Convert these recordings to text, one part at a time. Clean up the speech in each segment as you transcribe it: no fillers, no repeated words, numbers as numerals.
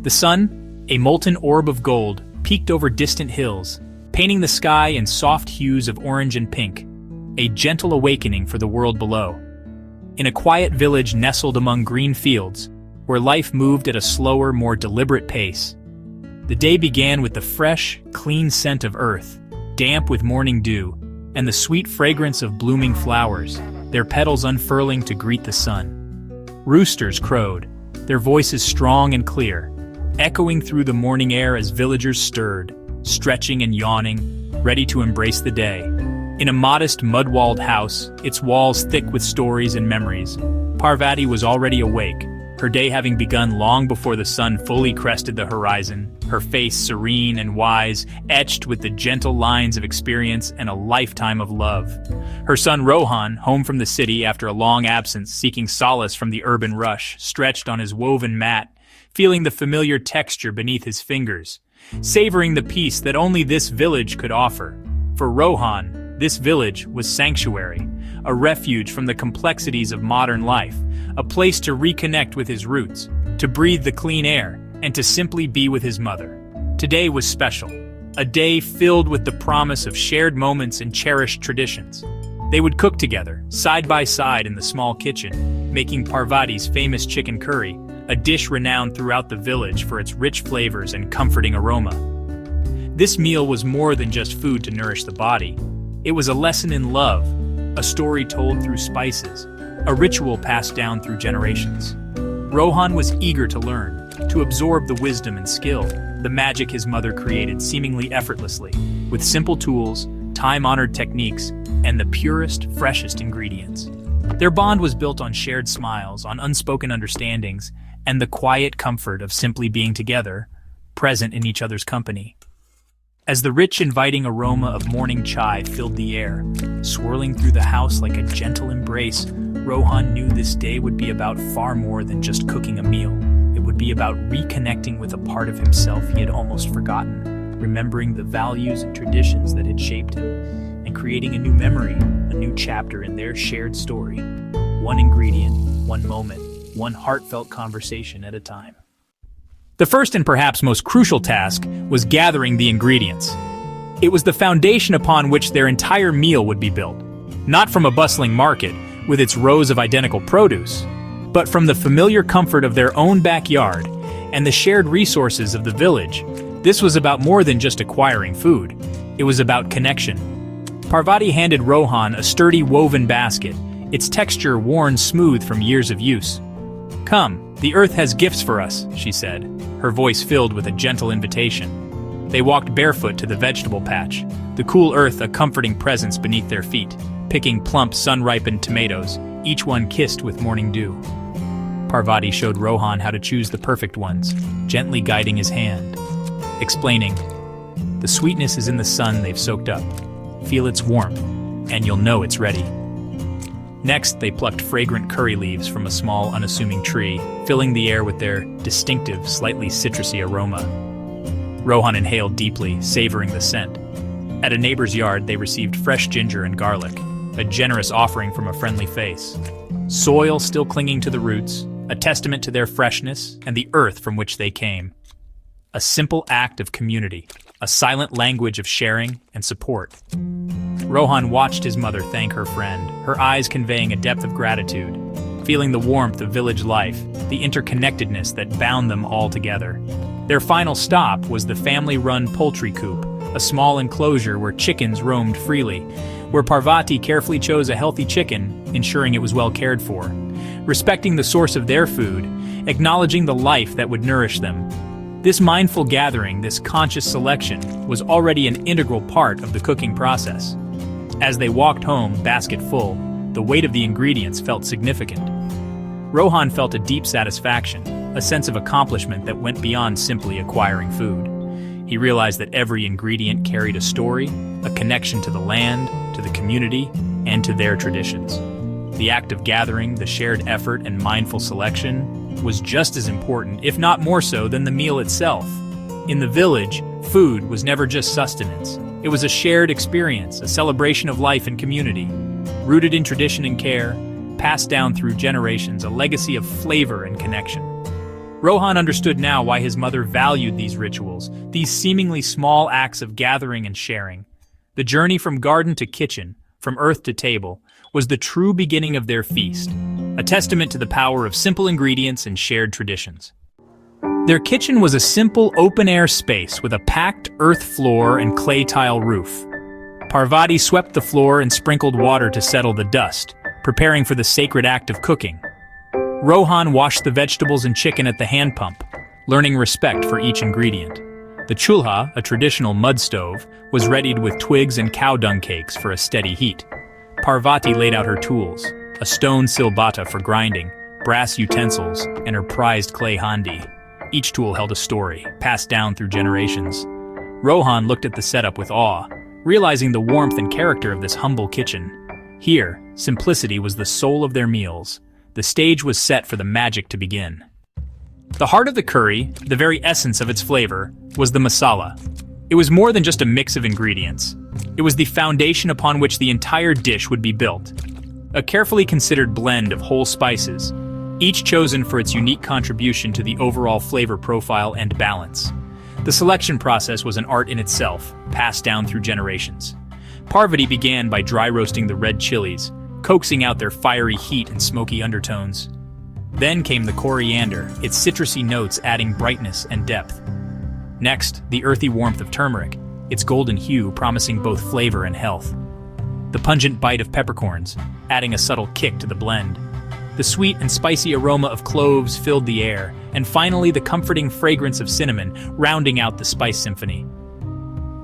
The sun, a molten orb of gold, peeked over distant hills, painting the sky in soft hues of orange and pink, a gentle awakening for the world below. In a quiet village nestled among green fields, where life moved at a slower, more deliberate pace, the day began with the fresh, clean scent of earth, damp with morning dew, and the sweet fragrance of blooming flowers, their petals unfurling to greet the sun. Roosters crowed, their voices strong and clear, echoing through the morning air as villagers stirred, stretching and yawning, ready to embrace the day. In a modest, mud-walled house, its walls thick with stories and memories, Parvati was already awake, her day having begun long before the sun fully crested the horizon, her face serene and wise, etched with the gentle lines of experience and a lifetime of love. Her son Rohan, home from the city after a long absence seeking solace from the urban rush, stretched on his woven mat, feeling the familiar texture beneath his fingers, savoring the peace that only this village could offer. For Rohan, this village was sanctuary, a refuge from the complexities of modern life, a place to reconnect with his roots, to breathe the clean air, and to simply be with his mother. Today was special, a day filled with the promise of shared moments and cherished traditions. They would cook together, side by side in the small kitchen, making Parvati's famous chicken curry, a dish renowned throughout the village for its rich flavors and comforting aroma. This meal was more than just food to nourish the body. It was a lesson in love, a story told through spices, a ritual passed down through generations. Rohan was eager to learn, to absorb the wisdom and skill, the magic his mother created seemingly effortlessly, with simple tools, time-honored techniques, and the purest, freshest ingredients. Their bond was built on shared smiles, on unspoken understandings, and the quiet comfort of simply being together, present in each other's company. As the rich, inviting aroma of morning chai filled the air, swirling through the house like a gentle embrace, Rohan knew this day would be about far more than just cooking a meal. It would be about reconnecting with a part of himself he had almost forgotten, remembering the values and traditions that had shaped him, and creating a new memory, a new chapter in their shared story. One ingredient, one moment, one heartfelt conversation at a time. The first and perhaps most crucial task was gathering the ingredients. It was the foundation upon which their entire meal would be built, not from a bustling market with its rows of identical produce, but from the familiar comfort of their own backyard and the shared resources of the village. This was about more than just acquiring food. It was about connection. Parvati handed Rohan a sturdy woven basket, its texture worn smooth from years of use. "Come, the earth has gifts for us," she said, her voice filled with a gentle invitation. They walked barefoot to the vegetable patch, the cool earth a comforting presence beneath their feet, picking plump, sun-ripened tomatoes, each one kissed with morning dew. Parvati showed Rohan how to choose the perfect ones, gently guiding his hand, explaining, "The sweetness is in the sun they've soaked up. Feel its warmth, and you'll know it's ready." Next, they plucked fragrant curry leaves from a small, unassuming tree, filling the air with their distinctive, slightly citrusy aroma. Rohan inhaled deeply, savoring the scent. At a neighbor's yard, they received fresh ginger and garlic, a generous offering from a friendly face. Soil still clinging to the roots, a testament to their freshness and the earth from which they came. A simple act of community, a silent language of sharing and support. Rohan watched his mother thank her friend, her eyes conveying a depth of gratitude, feeling the warmth of village life, the interconnectedness that bound them all together. Their final stop was the family-run poultry coop, a small enclosure where chickens roamed freely, where Parvati carefully chose a healthy chicken, ensuring it was well cared for, respecting the source of their food, acknowledging the life that would nourish them. This mindful gathering, this conscious selection, was already an integral part of the cooking process. As they walked home, basket full, the weight of the ingredients felt significant. Rohan felt a deep satisfaction, a sense of accomplishment that went beyond simply acquiring food. He realized that every ingredient carried a story, a connection to the land, to the community, and to their traditions. The act of gathering, the shared effort, and mindful selection was just as important, if not more so, than the meal itself. In the village, food was never just sustenance. It was a shared experience, a celebration of life and community, rooted in tradition and care, passed down through generations, a legacy of flavor and connection. Rohan understood now why his mother valued these rituals, these seemingly small acts of gathering and sharing. The journey from garden to kitchen, from earth to table, was the true beginning of their feast, a testament to the power of simple ingredients and shared traditions. Their kitchen was a simple open-air space with a packed earth floor and clay tile roof. Parvati swept the floor and sprinkled water to settle the dust, preparing for the sacred act of cooking. Rohan washed the vegetables and chicken at the hand pump, learning respect for each ingredient. The chulha, a traditional mud stove, was readied with twigs and cow dung cakes for a steady heat. Parvati laid out her tools, a stone silbata for grinding, brass utensils, and her prized clay handi. Each tool held a story, passed down through generations. Rohan looked at the setup with awe, realizing the warmth and character of this humble kitchen. Here, simplicity was the soul of their meals. The stage was set for the magic to begin. The heart of the curry, the very essence of its flavor, was the masala. It was more than just a mix of ingredients. It was the foundation upon which the entire dish would be built. A carefully considered blend of whole spices, each chosen for its unique contribution to the overall flavor profile and balance. The selection process was an art in itself, passed down through generations. Parvati began by dry roasting the red chilies, coaxing out their fiery heat and smoky undertones. Then came the coriander, its citrusy notes adding brightness and depth. Next, the earthy warmth of turmeric, its golden hue promising both flavor and health. The pungent bite of peppercorns, adding a subtle kick to the blend. The sweet and spicy aroma of cloves filled the air, and finally the comforting fragrance of cinnamon rounding out the spice symphony.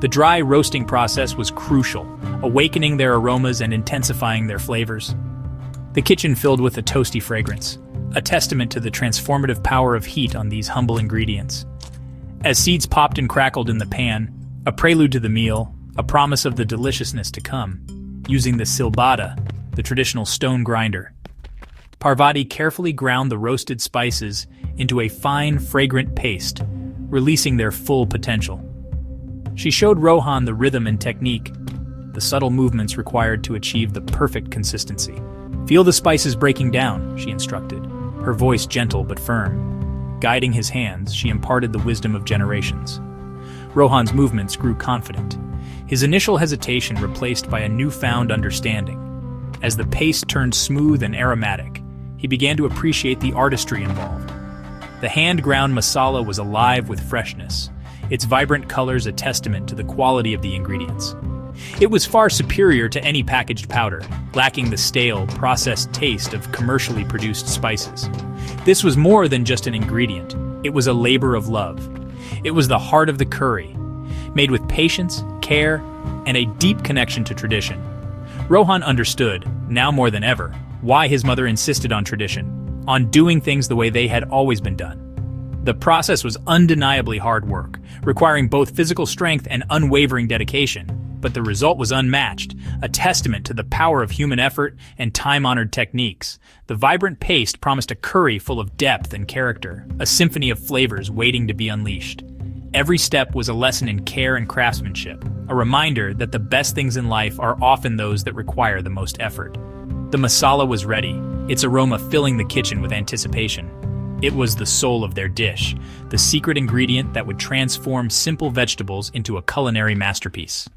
The dry roasting process was crucial, awakening their aromas and intensifying their flavors. The kitchen filled with a toasty fragrance, a testament to the transformative power of heat on these humble ingredients. As seeds popped and crackled in the pan, a prelude to the meal, a promise of the deliciousness to come, using the silbata, the traditional stone grinder. Parvati carefully ground the roasted spices into a fine, fragrant paste, releasing their full potential. She showed Rohan the rhythm and technique, the subtle movements required to achieve the perfect consistency. "Feel the spices breaking down," she instructed, her voice gentle but firm. Guiding his hands, she imparted the wisdom of generations. Rohan's movements grew confident, his initial hesitation replaced by a newfound understanding. As the paste turned smooth and aromatic, he began to appreciate the artistry involved. The hand-ground masala was alive with freshness, its vibrant colors a testament to the quality of the ingredients. It was far superior to any packaged powder, lacking the stale, processed taste of commercially produced spices. This was more than just an ingredient. It was a labor of love. It was the heart of the curry, made with patience, care, and a deep connection to tradition. Rohan understood, now more than ever, why his mother insisted on tradition, on doing things the way they had always been done. The process was undeniably hard work, requiring both physical strength and unwavering dedication, but the result was unmatched, a testament to the power of human effort and time-honored techniques. The vibrant paste promised a curry full of depth and character, a symphony of flavors waiting to be unleashed. Every step was a lesson in care and craftsmanship, a reminder that the best things in life are often those that require the most effort. The masala was ready, its aroma filling the kitchen with anticipation. It was the soul of their dish, the secret ingredient that would transform simple vegetables into a culinary masterpiece.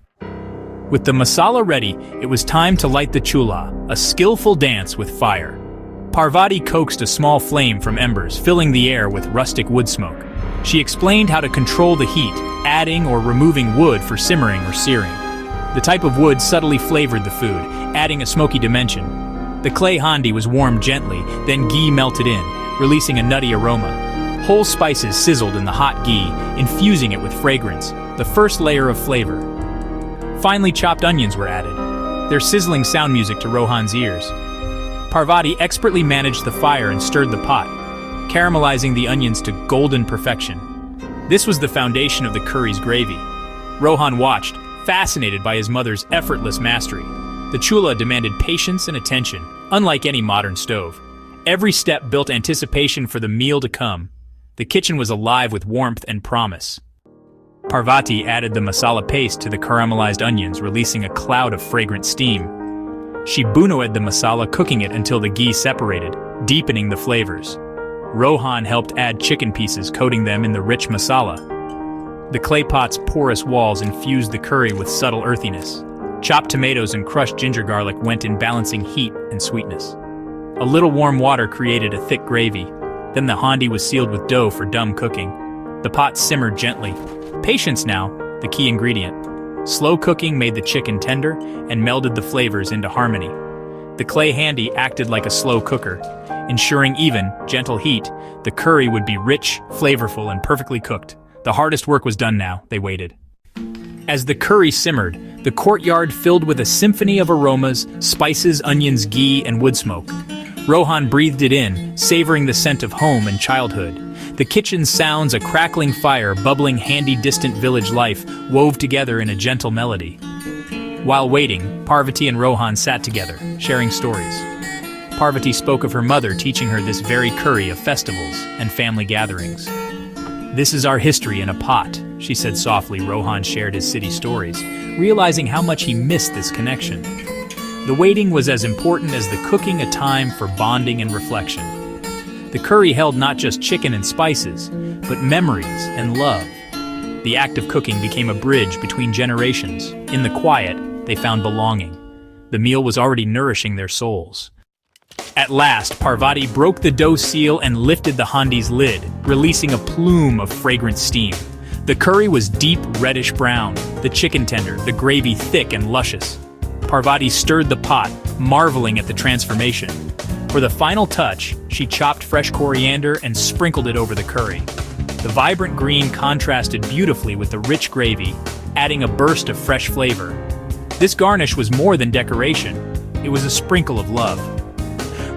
With the masala ready, it was time to light the chula, a skillful dance with fire. Parvati coaxed a small flame from embers, filling the air with rustic wood smoke. She explained how to control the heat, adding or removing wood for simmering or searing. The type of wood subtly flavored the food, adding a smoky dimension. The clay handi was warmed gently, then ghee melted in, releasing a nutty aroma. Whole spices sizzled in the hot ghee, infusing it with fragrance, the first layer of flavor. Finally, chopped onions were added, their sizzling sound music to Rohan's ears. Parvati expertly managed the fire and stirred the pot, caramelizing the onions to golden perfection. This was the foundation of the curry's gravy. Rohan watched, fascinated by his mother's effortless mastery. The chula demanded patience and attention, unlike any modern stove. Every step built anticipation for the meal to come. The kitchen was alive with warmth and promise. Parvati added the masala paste to the caramelized onions, releasing a cloud of fragrant steam. She bunoed the masala, cooking it until the ghee separated, deepening the flavors. Rohan helped add chicken pieces, coating them in the rich masala. The clay pot's porous walls infused the curry with subtle earthiness. Chopped tomatoes and crushed ginger garlic went in, balancing heat and sweetness. A little warm water created a thick gravy. Then the handi was sealed with dough for dum cooking. The pot simmered gently. Patience now, the key ingredient. Slow cooking made the chicken tender and melded the flavors into harmony. The clay handi acted like a slow cooker, ensuring even, gentle heat. The curry would be rich, flavorful, and perfectly cooked. The hardest work was done now. They waited. As the curry simmered, the courtyard filled with a symphony of aromas, spices, onions, ghee, and wood smoke. Rohan breathed it in, savoring the scent of home and childhood. The kitchen sounds, a crackling fire, bubbling handi, distant village life, wove together in a gentle melody. While waiting, Parvati and Rohan sat together, sharing stories. Parvati spoke of her mother teaching her this very curry of festivals and family gatherings. "This is our history in a pot," she said softly. Rohan shared his city stories, realizing how much he missed this connection. The waiting was as important as the cooking, a time for bonding and reflection. The curry held not just chicken and spices, but memories and love. The act of cooking became a bridge between generations. In the quiet, they found belonging. The meal was already nourishing their souls. At last, Parvati broke the dough seal and lifted the handi's lid, releasing a plume of fragrant steam. The curry was deep reddish brown, the chicken tender, the gravy thick and luscious. Parvati stirred the pot, marveling at the transformation. For the final touch, she chopped fresh coriander and sprinkled it over the curry. The vibrant green contrasted beautifully with the rich gravy, adding a burst of fresh flavor. This garnish was more than decoration. It was a sprinkle of love.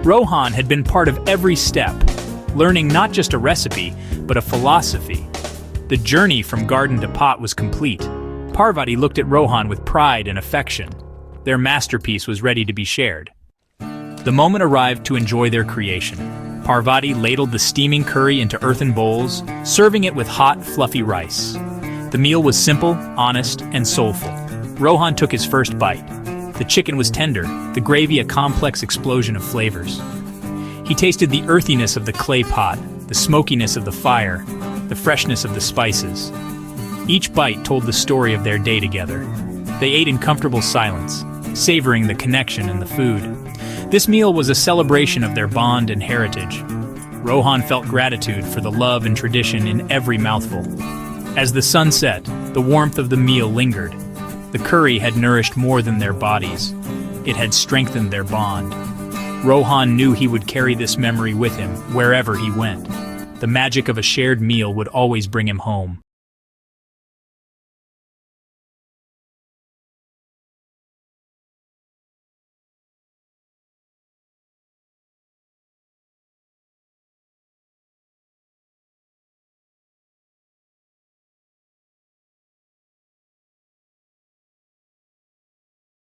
Rohan had been part of every step, learning not just a recipe, but a philosophy. The journey from garden to pot was complete. Parvati looked at Rohan with pride and affection. Their masterpiece was ready to be shared. The moment arrived to enjoy their creation. Parvati ladled the steaming curry into earthen bowls, serving it with hot, fluffy rice. The meal was simple, honest, and soulful. Rohan took his first bite. The chicken was tender, the gravy a complex explosion of flavors. He tasted the earthiness of the clay pot, the smokiness of the fire, the freshness of the spices. Each bite told the story of their day together. They ate in comfortable silence, savoring the connection in the food. This meal was a celebration of their bond and heritage. Rohan felt gratitude for the love and tradition in every mouthful. As the sun set, the warmth of the meal lingered. The curry had nourished more than their bodies. It had strengthened their bond. Rohan knew he would carry this memory with him wherever he went. The magic of a shared meal would always bring him home.